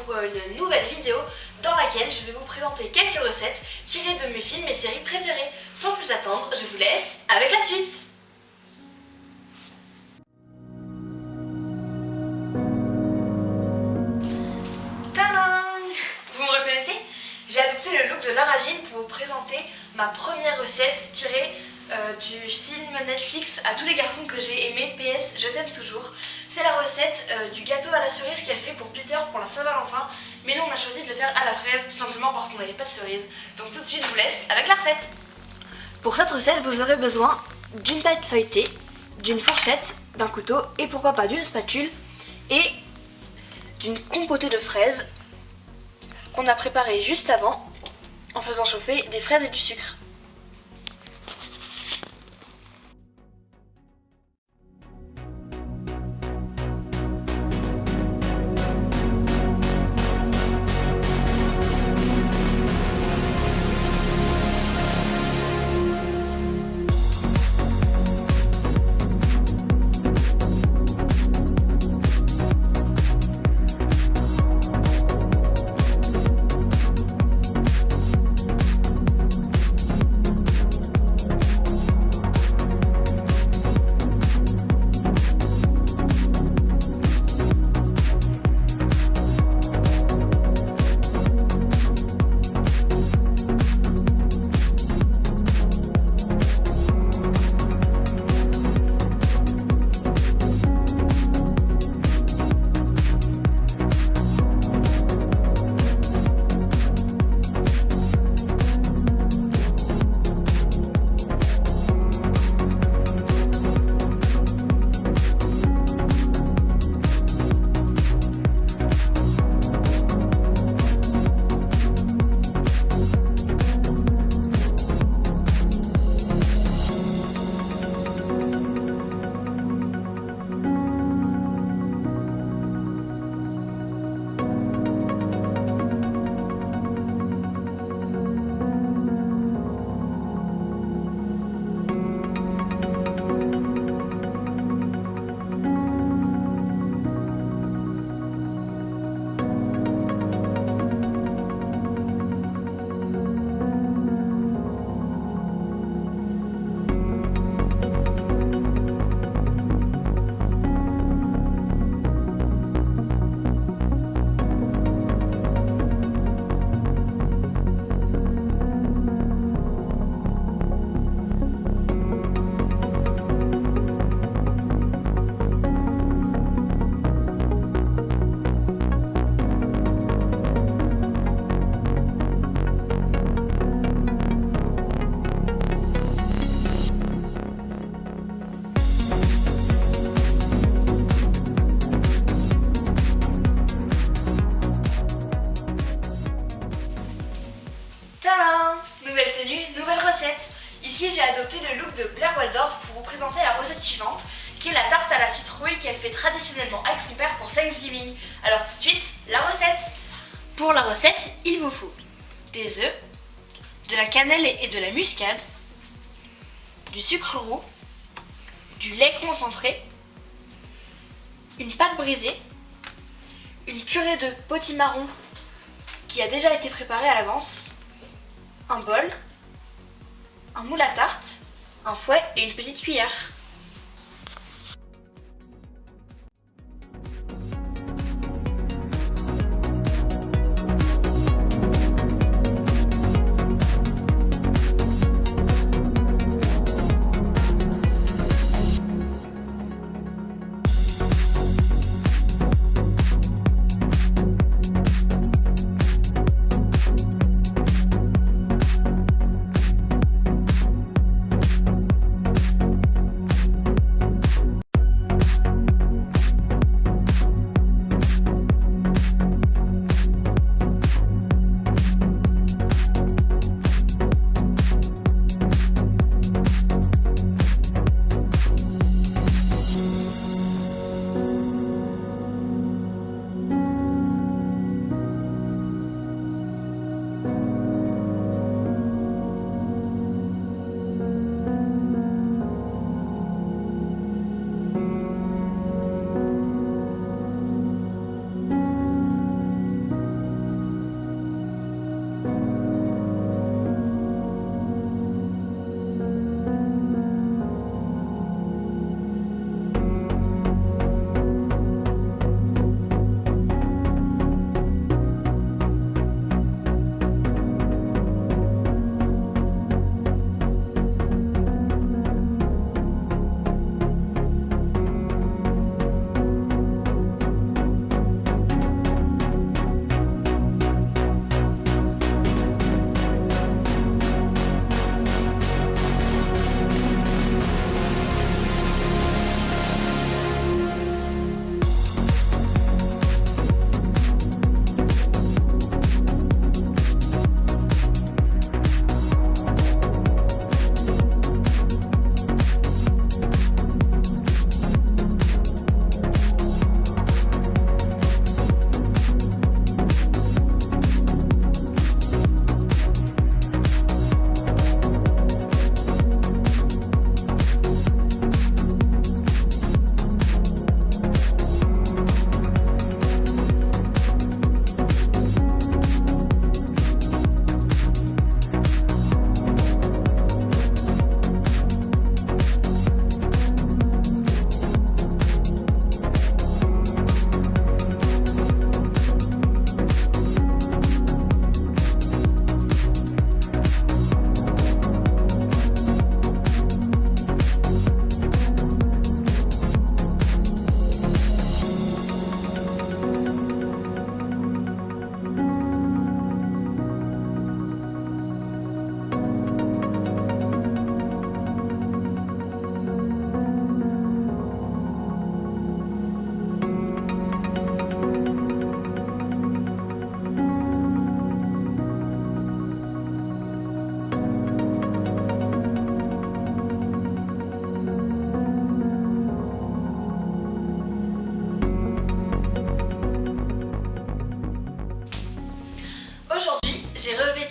pour une nouvelle vidéo dans laquelle je vais vous présenter quelques recettes tirées de mes films et séries préférés. Sans plus attendre, je vous laisse avec la suite. Tadam! Vous me reconnaissez? J'ai adopté le look de Lara Jean pour vous présenter ma première recette tirée du film Netflix À tous les garçons que j'ai aimé, PS je t'aime toujours. C'est la recette du gâteau à la cerise qu'elle fait pour Peter pour la Saint-Valentin. Mais nous on a choisi de le faire à la fraise tout simplement parce qu'on n'avait pas de cerise. Donc tout de suite je vous laisse avec la recette. Pour cette recette vous aurez besoin d'une pâte feuilletée, d'une fourchette, d'un couteau et pourquoi pas d'une spatule et d'une compotée de fraises qu'on a préparée juste avant en faisant chauffer des fraises et du sucre. Tadam! Nouvelle tenue, nouvelle recette. Ici j'ai adopté le look de Blair Waldorf pour vous présenter la recette suivante, qui est la tarte à la citrouille qu'elle fait traditionnellement avec son père pour Thanksgiving. Alors tout de suite, la recette. Pour la recette, il vous faut des œufs, de la cannelle et de la muscade, du sucre roux, du lait concentré, une pâte brisée, une purée de potimarron qui a déjà été préparée à l'avance, un bol, un moule à tarte, un fouet et une petite cuillère.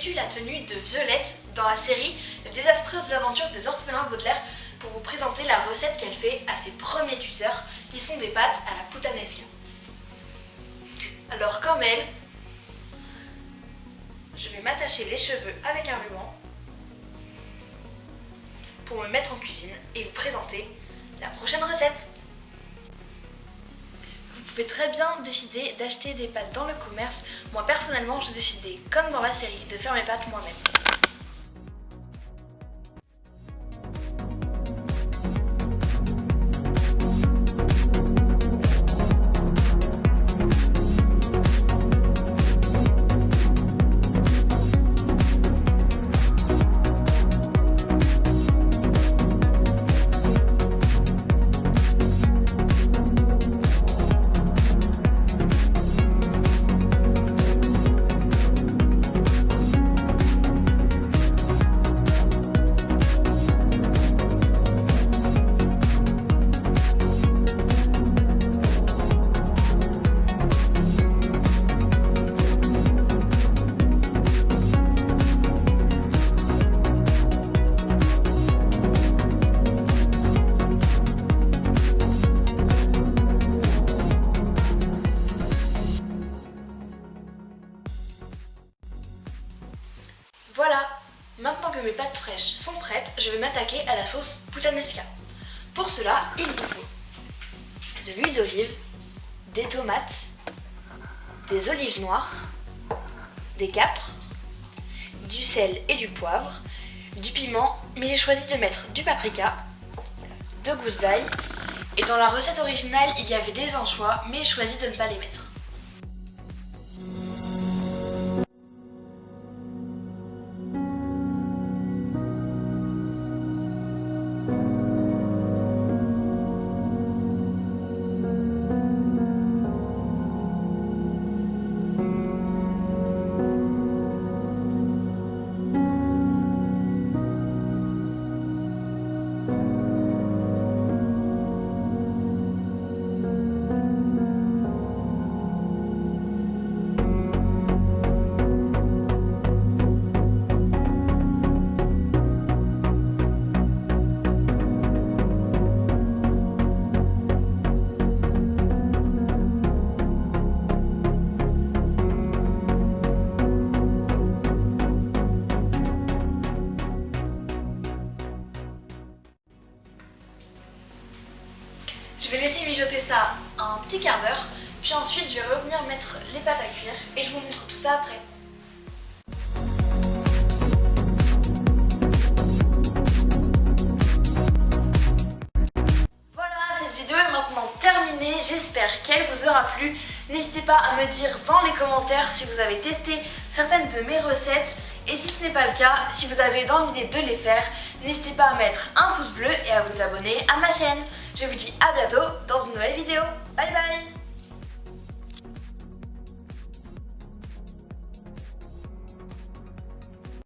revêtu la tenue de Violette dans la série Les désastreuses aventures des orphelins Baudelaire pour vous présenter la recette qu'elle fait à ses premiers tuteurs qui sont des pâtes à la puttanesca. Alors comme elle, je vais m'attacher les cheveux avec un ruban pour me mettre en cuisine et vous présenter la prochaine recette. Vous pouvez très bien décider d'acheter des pâtes dans le commerce. Moi personnellement, j'ai décidé, comme dans la série, de faire mes pâtes moi-même. Voilà, maintenant que mes pâtes fraîches sont prêtes, je vais m'attaquer à la sauce puttanesca. Pour cela, il vous faut de l'huile d'olive, des tomates, des olives noires, des capres, du sel et du poivre, du piment, mais j'ai choisi de mettre du paprika, 2 gousses d'ail, et dans la recette originale, il y avait des anchois, mais j'ai choisi de ne pas les mettre. Je vais laisser mijoter ça un petit quart d'heure, puis ensuite je vais revenir mettre les pâtes à cuire et je vous montre tout ça après. Voilà, cette vidéo est maintenant terminée, j'espère qu'elle vous aura plu. N'hésitez pas à me dire dans les commentaires si vous avez testé certaines de mes recettes et si ce n'est pas le cas, si vous avez dans l'idée de les faire, n'hésitez pas à mettre un pouce bleu et à vous abonner à ma chaîne. Je vous dis à bientôt dans une nouvelle vidéo. Bye bye!